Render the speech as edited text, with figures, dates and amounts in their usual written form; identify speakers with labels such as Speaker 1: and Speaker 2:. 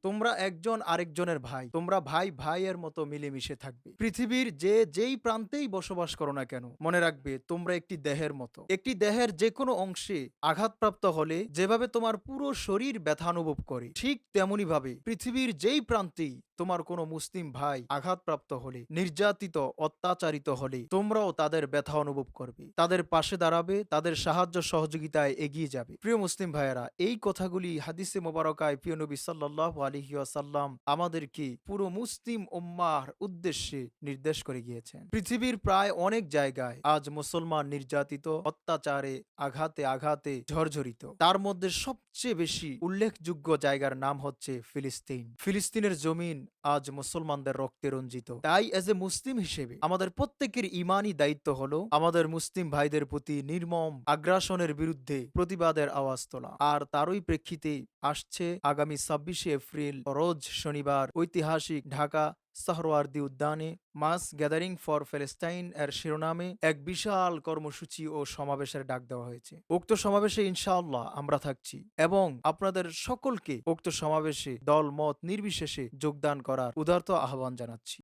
Speaker 1: তোমরা একজন আরেকজনের ভাই। তোমরা ভাই ভাইয়ের মতো মিলেমিশে থাকবে। পৃথিবীর যেই প্রান্তেই বসবাস করো না কেন, মনে রাখবে তোমরা একটি দেহের মতো। একটি দেহের যেকোনো অংশে আঘাতপ্রাপ্ত হলে যেভাবে তোমার পুরো শরীর ব্যথা অনুভব করে, ঠিক তেমনি ভাবে পৃথিবীর যেই প্রান্তেই তোমার কোনো মুসলিম ভাই আঘাতপ্রাপ্ত হলে, নির্যাতিত, অত্যাচারিত হলে, তোমরাও তাদের ব্যথা অনুভব করবে, তাদের পাশে দাঁড়াবে, তাদের সাহায্য সহযোগিতায় এগিয়ে যাবে। প্রিয় মুসলিম ভাইয়েরা, এই কথাগুলি হাদিসে মোবারকায় প্রিয় নবী সাল্লাল্লাহু আলাইহি ওয়াসাল্লাম আমাদেরকে পুরো মুসলিম উম্মাহর উদ্দেশ্যে নির্দেশ করে গিয়েছেন। পৃথিবীর প্রায় অনেক জায়গায় আজ মুসলমান নির্যাতিত, অত্যাচারে, আঘাতে আঘাতে ঝরঝরিত। তার মধ্যে সবচেয়ে বেশি উল্লেখযোগ্য জায়গার নাম হচ্ছে ফিলিস্তিন। ফিলিস্তিনের জমিন আজ মুসলমানদের রক্তে রঞ্জিত। তাই এজ এ মুসলিম হিসেবে আমাদের প্রত্যেকের ইমানি দায়িত্ব হলো আমাদের মুসলিম ভাইদের প্রতি নির্মম আগ্রাসনের বিরুদ্ধে প্রতিবাদের আওয়াজ তোলা। আর তারই প্রেক্ষিতে আসছে আগামী ২৬শে এপ্রিল রোজ শনিবার ঐতিহাসিক ঢাকা সাহরওয়ার্দী উদ্যানে মাস গ্যাদারিং ফর প্যালেস্টাইন এর শিরোনামে এক বিশাল কর্মসূচি ও সমাবেশের ডাক দেওয়া হয়েছে। উক্ত সমাবেশে ইনশাআল্লাহ আমরা থাকছি এবং আপনাদের সকলকে উক্ত সমাবেশে দল মত নির্বিশেষে যোগদান করার উদারত আহ্বান জানাচ্ছি।